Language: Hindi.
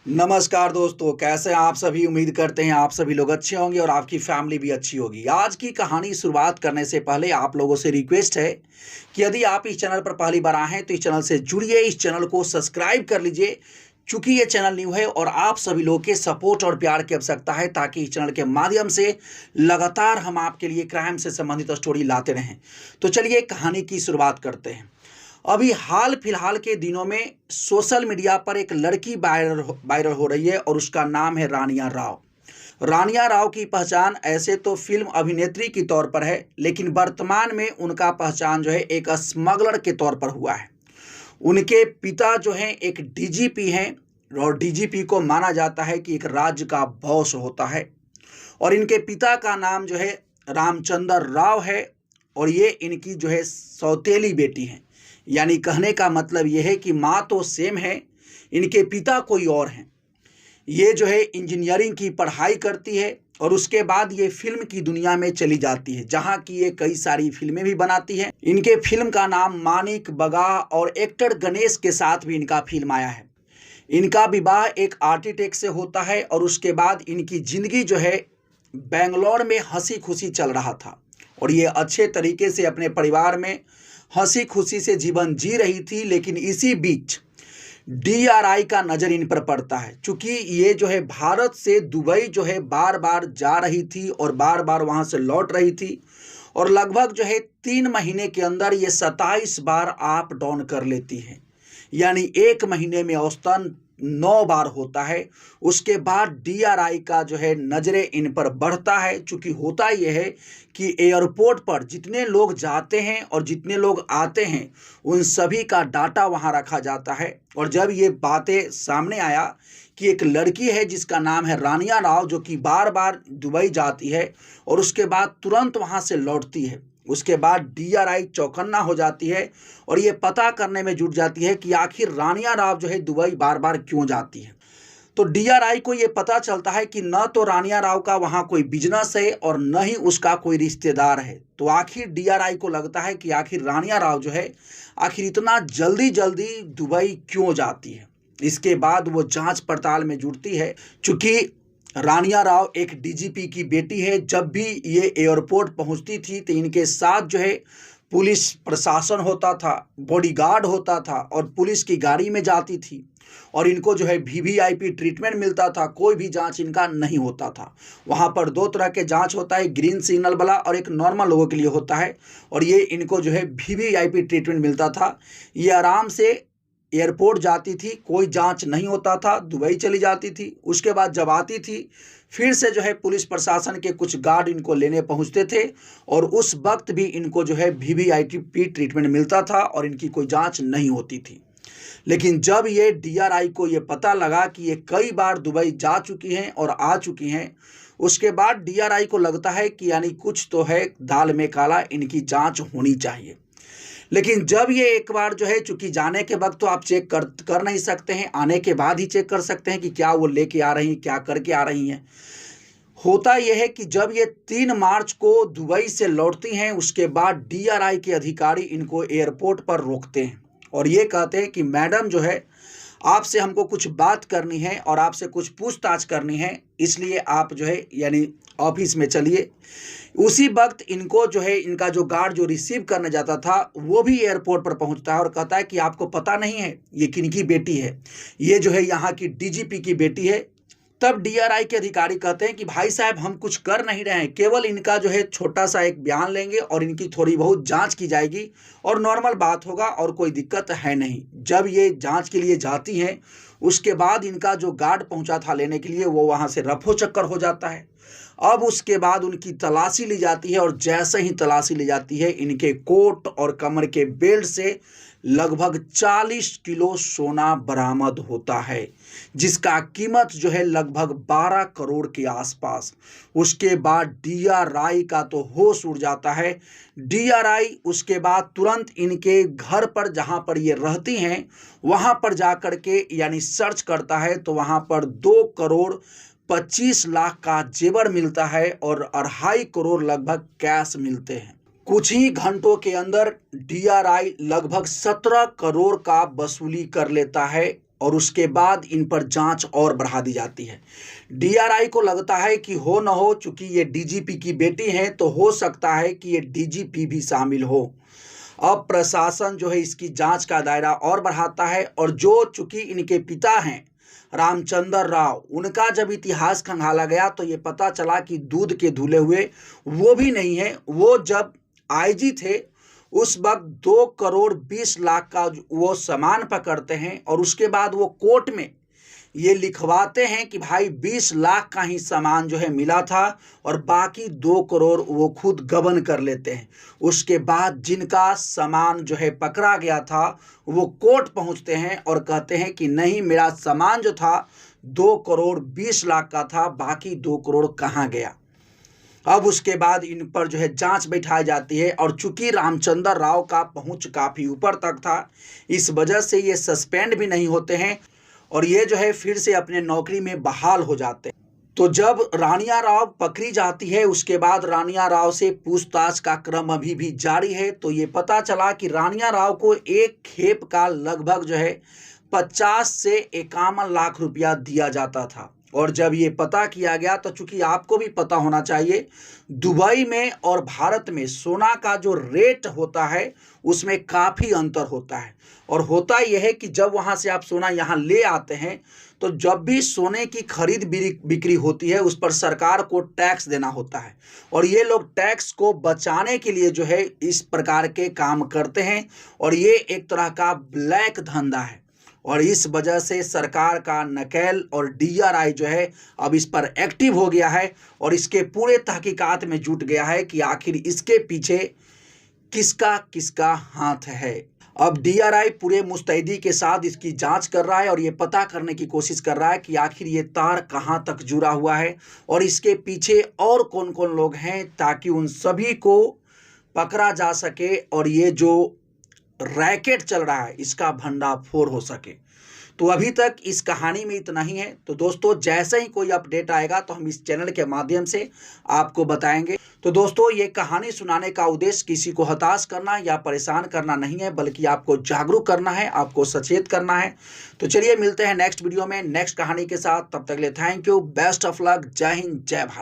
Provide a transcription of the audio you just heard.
नमस्कार दोस्तों, कैसे हैं आप सभी। उम्मीद करते हैं आप सभी लोग अच्छे होंगे और आपकी फैमिली भी अच्छी होगी। आज की कहानी शुरुआत करने से पहले आप लोगों से रिक्वेस्ट है कि यदि आप इस चैनल पर पहली बार आए हैं तो इस चैनल से जुड़िए, इस चैनल को सब्सक्राइब कर लीजिए। चूंकि ये चैनल न्यू है और आप सभी लोगों के सपोर्ट और प्यार की आवश्यकता है, ताकि इस चैनल के माध्यम से लगातार हम आपके लिए क्राइम से संबंधित स्टोरी लाते रहें। तो चलिए कहानी की शुरुआत करते हैं। अभी हाल फिलहाल के दिनों में सोशल मीडिया पर एक लड़की वायरल हो रही है और उसका नाम है रानिया राव। रानिया राव की पहचान ऐसे तो फिल्म अभिनेत्री के तौर पर है, लेकिन वर्तमान में उनका पहचान जो है एक स्मगलर के तौर पर हुआ है। उनके पिता जो हैं एक डीजीपी हैं और डीजीपी को माना जाता है कि एक राज्य का बॉस होता है। और इनके पिता का नाम जो है रामचंद्र राव है और ये इनकी जो है सौतेली बेटी हैं। यानी कहने का मतलब ये है कि माँ तो सेम है, इनके पिता कोई और हैं। ये जो है इंजीनियरिंग की पढ़ाई करती है और उसके बाद ये फिल्म की दुनिया में चली जाती है, जहाँ की ये कई सारी फिल्में भी बनाती है। इनके फिल्म का नाम मानिक बगा और एक्टर गणेश के साथ भी इनका फिल्म आया है। इनका विवाह एक आर्किटेक्ट से होता है और उसके बाद इनकी ज़िंदगी जो है बेंगलोर में हंसी खुशी चल रहा था और ये अच्छे तरीके से अपने परिवार में हंसी खुशी से जीवन जी रही थी। लेकिन इसी बीच डीआरआई का नज़र इन पर पड़ता है, क्योंकि ये जो है भारत से दुबई जो है बार बार जा रही थी और बार बार वहाँ से लौट रही थी और लगभग जो है 3 महीने के अंदर ये 27 बार अप डाउन कर लेती है। यानी एक महीने में औसतन 9 बार होता है। उसके बाद डीआरआई का जो है नज़रें इन पर बढ़ता है, चूँकि होता यह है कि एयरपोर्ट पर जितने लोग जाते हैं और जितने लोग आते हैं उन सभी का डाटा वहां रखा जाता है। और जब ये बातें सामने आया कि एक लड़की है जिसका नाम है रानिया राव, जो कि बार बार दुबई जाती है और उसके बाद तुरंत वहां से लौटती है, उसके बाद डीआरआई चौकन्ना हो जाती है और ये पता करने में जुट जाती है कि आखिर रानिया राव जो है दुबई बार बार क्यों जाती है। तो डीआरआई को ये पता चलता है कि न तो रानिया राव का वहाँ कोई बिजनेस है और न ही उसका कोई रिश्तेदार है। तो आखिर डीआरआई को लगता है कि आखिर रानिया राव जो है आखिर इतना जल्दी जल्दी दुबई क्यों जाती है। इसके बाद वो जांच पड़ताल में जुड़ती है। चूँकि रानिया राव एक डीजीपी की बेटी है, जब भी ये एयरपोर्ट पहुंचती थी तो इनके साथ जो है पुलिस प्रशासन होता था, बॉडीगार्ड होता था और पुलिस की गाड़ी में जाती थी और इनको जो है वीवीआईपी ट्रीटमेंट मिलता था। कोई भी जांच इनका नहीं होता था। वहाँ पर 2 तरह के जांच होता है, ग्रीन सिग्नल वाला और एक नॉर्मल लोगों के लिए होता है। और ये इनको जो है वीवीआईपी ट्रीटमेंट मिलता था। ये आराम से एयरपोर्ट जाती थी, कोई जांच नहीं होता था, दुबई चली जाती थी। उसके बाद जब आती थी फिर से जो है पुलिस प्रशासन के कुछ गार्ड इनको लेने पहुंचते थे और उस वक्त भी इनको जो है वीवीआईपी ट्रीटमेंट मिलता था और इनकी कोई जांच नहीं होती थी। लेकिन जब ये डीआरआई को ये पता लगा कि ये कई बार दुबई जा चुकी हैं और आ चुकी हैं, उसके बाद डीआरआई को लगता है कि यानी कुछ तो है दाल में काला, इनकी जांच होनी चाहिए। लेकिन जब ये एक बार जो है, चूंकि जाने के वक्त तो आप चेक कर नहीं सकते हैं, आने के बाद ही चेक कर सकते हैं कि क्या वो लेके आ रही हैं, क्या करके आ रही हैं। होता यह है कि जब ये 3 मार्च को दुबई से लौटती हैं, उसके बाद डीआरआई के अधिकारी इनको एयरपोर्ट पर रोकते हैं और ये कहते हैं कि मैडम जो है आपसे हमको कुछ बात करनी है और आपसे कुछ पूछताछ करनी है, इसलिए आप जो है यानी ऑफिस में चलिए। उसी वक्त इनको जो है इनका जो गार्ड जो रिसीव करने जाता था वो भी एयरपोर्ट पर पहुंचता है और कहता है कि आपको पता नहीं है ये किनकी बेटी है, ये जो है यहाँ की डीजीपी की बेटी है। तब डीआरआई के अधिकारी कहते हैं कि भाई साहब हम कुछ कर नहीं रहे हैं, केवल इनका जो है छोटा सा एक बयान लेंगे और इनकी थोड़ी बहुत जांच की जाएगी और नॉर्मल बात होगा और कोई दिक्कत है नहीं। जब ये जांच के लिए जाती हैं उसके बाद इनका जो गार्ड पहुंचा था लेने के लिए वो वहां से रफो चक्कर हो जाता है। अब उसके बाद उनकी तलाशी ली जाती है और जैसे ही तलाशी ली जाती है इनके कोट और कमर के बेल्ट से लगभग 40 किलो सोना बरामद होता है, जिसका कीमत जो है लगभग 12 करोड़ के आसपास। उसके बाद डीआरआई का तो होश उड़ जाता है। डीआरआई उसके बाद तुरंत इनके घर पर जहां पर ये रहती हैं वहां पर जाकर के यानी सर्च करता है तो वहां पर 2 करोड़ 25 लाख का जेवर मिलता है और 2.5 करोड़ लगभग कैश मिलते हैं। कुछ ही घंटों के अंदर डीआरआई लगभग 17 करोड़ का वसूली कर लेता है और उसके बाद इन पर जांच और बढ़ा दी जाती है। डीआरआई को लगता है कि हो न हो, चूंकि ये डीजीपी की बेटी हैं तो हो सकता है कि ये डीजीपी भी शामिल हो। अब प्रशासन जो है इसकी जांच का दायरा और बढ़ाता है और जो चूंकि इनके पिता हैं रामचंद्र राव, उनका जब इतिहास खंगाला गया तो ये पता चला कि दूध के धुले हुए वो भी नहीं है। वो जब आईजी थे उस वक्त 2 करोड़ 20 लाख का वो सामान पकड़ते हैं और उसके बाद वो कोर्ट में ये लिखवाते हैं कि भाई 20 लाख का ही सामान जो है मिला था और बाकी 2 करोड़ वो खुद गबन कर लेते हैं। उसके बाद जिनका सामान जो है पकड़ा गया था वो कोर्ट पहुंचते हैं और कहते हैं कि नहीं, मेरा सामान जो था 2 करोड़ 20 लाख का था, बाकी 2 करोड़ कहाँ गया। अब उसके बाद इन पर जो है जांच बैठाई जाती है और चूंकि रामचंद्र राव का पहुंच काफ़ी ऊपर तक था, इस वजह से ये सस्पेंड भी नहीं होते हैं और ये जो है फिर से अपने नौकरी में बहाल हो जाते हैं। तो जब रानिया राव पकड़ी जाती है उसके बाद रानिया राव से पूछताछ का क्रम अभी भी जारी है। तो ये पता चला कि रानिया राव को एक खेप का लगभग जो है 50 से 51 लाख रुपया दिया जाता था। और जब ये पता किया गया तो चूंकि आपको भी पता होना चाहिए दुबई में और भारत में सोना का जो रेट होता है उसमें काफ़ी अंतर होता है। और होता यह है कि जब वहाँ से आप सोना यहाँ ले आते हैं तो जब भी सोने की खरीद बिक्री होती है उस पर सरकार को टैक्स देना होता है और ये लोग टैक्स को बचाने के लिए जो है इस प्रकार के काम करते हैं और ये एक तरह का ब्लैक धंधा है। और इस वजह से सरकार का नकेल और डीआरआई जो है अब इस पर एक्टिव हो गया है और इसके पूरे तहकीकात में जुट गया है कि आखिर इसके पीछे किसका किसका हाथ है। अब डीआरआई पूरे मुस्तैदी के साथ इसकी जांच कर रहा है और ये पता करने की कोशिश कर रहा है कि आखिर ये तार कहां तक जुड़ा हुआ है और इसके पीछे और कौन कौन लोग हैं, ताकि उन सभी को पकड़ा जा सके और ये जो रैकेट चल रहा है इसका भंडाफोड़ हो सके। तो अभी तक इस कहानी में इतना ही है। तो दोस्तों जैसे ही कोई अपडेट आएगा तो हम इस चैनल के माध्यम से आपको बताएंगे। तो दोस्तों ये कहानी सुनाने का उद्देश्य किसी को हताश करना या परेशान करना नहीं है, बल्कि आपको जागरूक करना है, आपको सचेत करना है। तो चलिए मिलते हैं नेक्स्ट वीडियो में नेक्स्ट कहानी के साथ। तब तक के लिए thank you, best of luck, जय हिंद, जय भारत।